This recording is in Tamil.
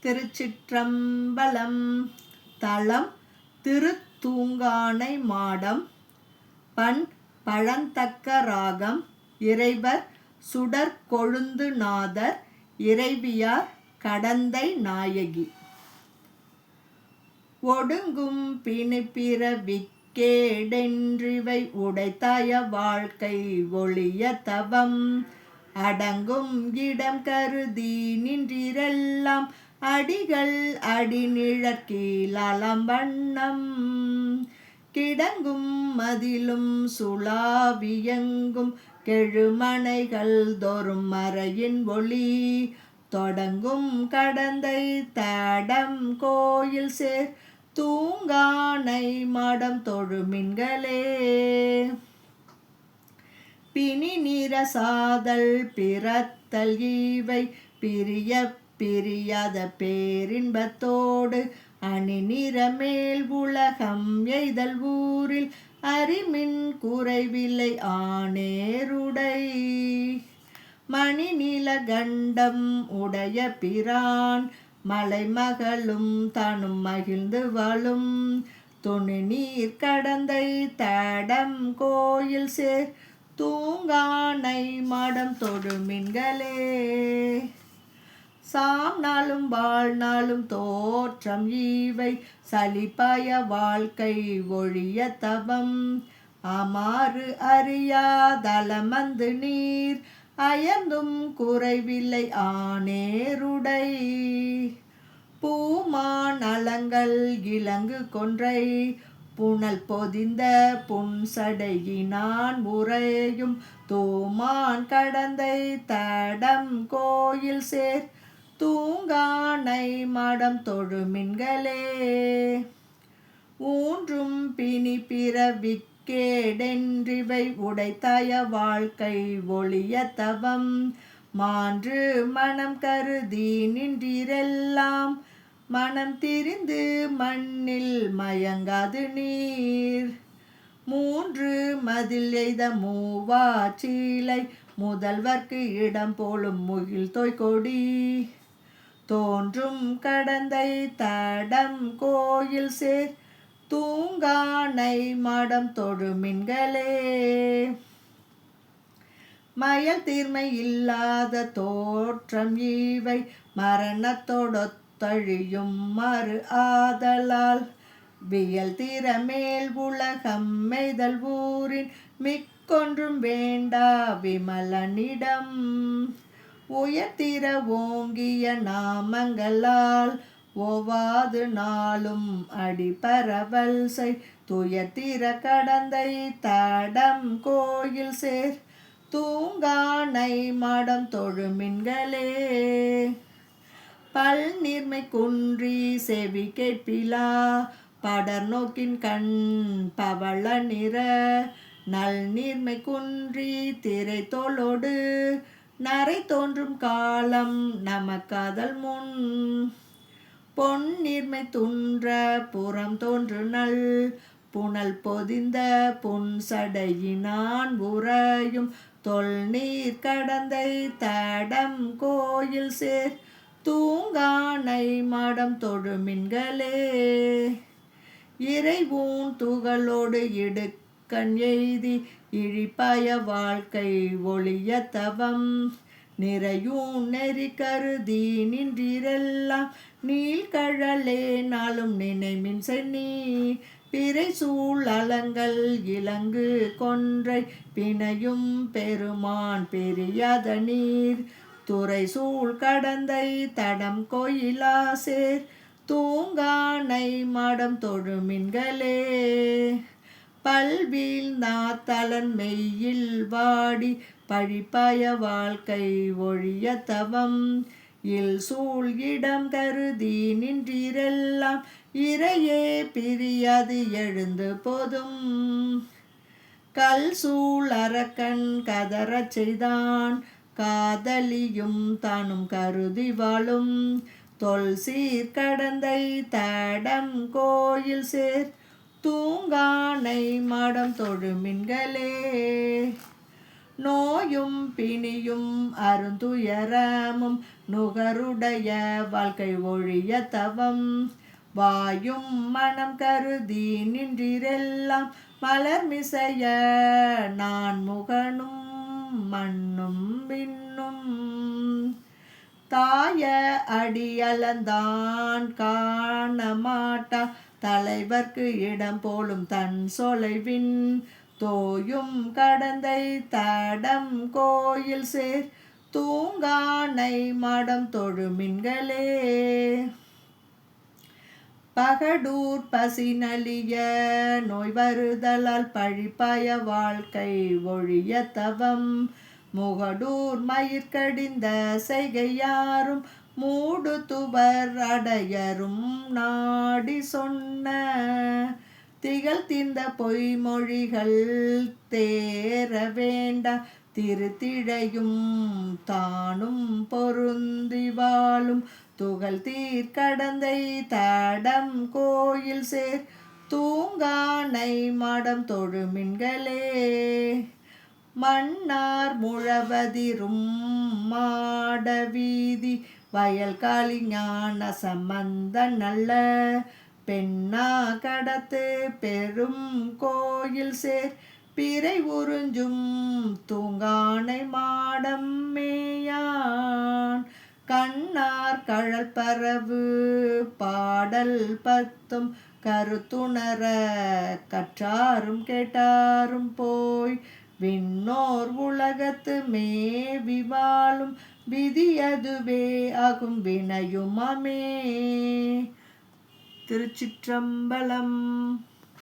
திருச்சிற்றம்பலம். தலம் திருத்தூங்கானை மாடம். பண் பழந்தக்க ராகம். இறைவர் சுடர்கொழுந்து நாதர். இறைவியார் கடந்தை நாயகி. ஒடுங்கும் பிணிப்பிறவிக்கேடென்றிவை உடைத்தாய வாழ்க்கை ஒழிய தவம். அடங்கும் இடம் கருதி நின்றிரெல்லாம் அடிகள் அடிநிழற்கீழாலம் வண்ணம். கிடங்கும் மதிலும் சுளாவியங்கும் கெழுமனைகள் தோறும் மறையின் ஒளி. தொடங்கும் கடந்தை தடம் கோயில் சேர் தூங்கானை மாடம் தொழுமின்களே. பிணி நிரசாதல் பிறத்தல் இவை பிரிய பிரியாத பேரின்பத்தோடு அணி நிறமேல் உலகம் எய்தல் ஊரில் அறிமின் குறைவில்லை ஆனேருடை. மணி நீலகண்டம் உடைய பிரான் மலைமகளும் தானும் மகிழ்ந்து வாழும். துணி நீர் கடந்தை தடம் கோயில் சேர் தூங்கானை மாடம் தொழுமின்களே. சாம் நாளும் வாழ்நாளும் தோற்றம் இவை சலிப்பாய வாழ்க்கை ஒழிய தவம். அமாறு அறியாதலமந்து நீர் அயர்ந்தும் குறைவில்லை ஆனேருடை. பூமான் அலங்கள் இலங்கு கொன்றை புனல் பொதிந்த புன்சடையினான் உறையும் தூமான் கடந்தை தடம் கோயில் சேர் தூங்கானை மாடம் தொழுமின்களே. ஊன்றும் பிணி பிறவிக்கேடென்றிவை உடைத்தாய வாழ்க்கை ஒழிய தவம். மான்று மனம் கருதி நின்றிரெல்லாம் மனம் திரிந்து மண்ணில் மயங்காது நீர். மூன்று மதில் எய்த மூவா சீலை முதல்வர்க்கு இடம் போலும் முகில் தோய்கொடி. தோன்றும் கடந்தை தடம் கோயில் சேர் தூங்கானை மாடம் தொழுமின்களே. மயல் தீர்மை இல்லாத தோற்றம் இவை மரணத்தோடொத்தழியும் மறு ஆதலால். வியல் திறமேல் உலகம் மெய்தல் ஊரின் மிக்கொன்றும் வேண்டா விமலனிடம். உயர்த்திர ஓங்கிய நாமங்களால் ஓவாது நாளும் அடிபரவல் செய் துயர்த்திர கடந்தை தடம் கோயில் சேர் தூங்கானை மாடம் தொழுமின்களே. பல் நீர்மை குன்றி செவி கேட்பிலா படர் நோக்கின் கண் பவள நிற. நல் நீர்மை குன்றி திரை தோளோடு நரை தோன்றும் காலம் நமக்காதல் முன். பொன் நீர்மை துன்ற புறம் தோன்று நல் புனல் பொதிந்த புன்சடையினான் உறையும் தொல் நீர் கடந்தை தடம் கோயில் சேர் தூங்கானை மாடம் தொழுமின்களே. இறைவூன் துகளோடு இடுக்கண் எய்தி இழிப்பாய வாழ்க்கை ஒழிய தவம். நிறையூன் நெறி கருதி நின்றிரெல்லாம் நீள்கழலே நாளும் நினைமின் சென்னி. பிறை சூழ் அலங்கள் இலங்கு கொன்றை பிணையும் பெருமான் பெரியாத நீர். துறை சூழ் கடந்தை தடம் கோயிலா சேர் தூங்கானை மாடம் தொழுமின்களே. பல்வீழ் நாத்தலன் மெய்யில் வாடி பழிப்பாய வாழ்க்கை ஒழிய தவம். இல் சூழ் இடம் கருதி நின்றிரெல்லாம் இறையே பிரியாது எழுந்து போதும். கல் சூழ் அரக்கன் கதறச் செய்தான் காதலியும் தானும் கருதி வாழும். தொல் சீர் கடந்தை தடம் கோயில் சேர் தூங்கானை மாடம் தொழுமின்களே. நோயும் பிணியும் அருந்துயரமும் நுகருடைய வாழ்க்கை ஒழிய தவம். வாயும் மனம் கருதி நின்றிரெல்லாம் மலர்மிசைய நான் முகனும் மண்ணும் விண்ணும். தாய அடியளந்தான் காணமாட்டா தலைவர்க்கு இடம் போலும் தன் சொலைவின். தோயும் கடந்தை தடம் கோயில் சேர் தூங்கானை மடம் தொழுமின்களே. பகடூர் பசி நலிய நோய் வருதலால் பழிப்பய வாழ்க்கை ஒழிய தவம். முகடூர் மயிர்கடிந்த செய்கையாரும் மூடுதுவர் அடையரும் நாடி சொன்ன. திகழ் தீர்ந்த பொய்மொழிகள் தேர வேண்டா திருத்திழையும் தானும் பொருந்தி வாழும். துகள் தீர்க்கடந்தை தடம் கோயில் சேர் தூங்கானை மடம் தொழுமின்களே. மன்னார் முழவதிரும் மாடவீதி வயல் காளி ஞான சம்பந்த நல்ல. பெண்ணா கடத்து பெரும் கோயில் சேர் பிறை உறிஞ்சும் தூங்கானை மாடம் மேயான். கண்ணார் கழல் பரவு பாடல் பத்தும் கருத்துணர கற்றாரும் கேட்டாரும் போய். விண்ணோர் உலகத்து மேவி வாழும் விதியதுவே ஆகும் வினையுமமே. திருச்சிற்றம்பலம்.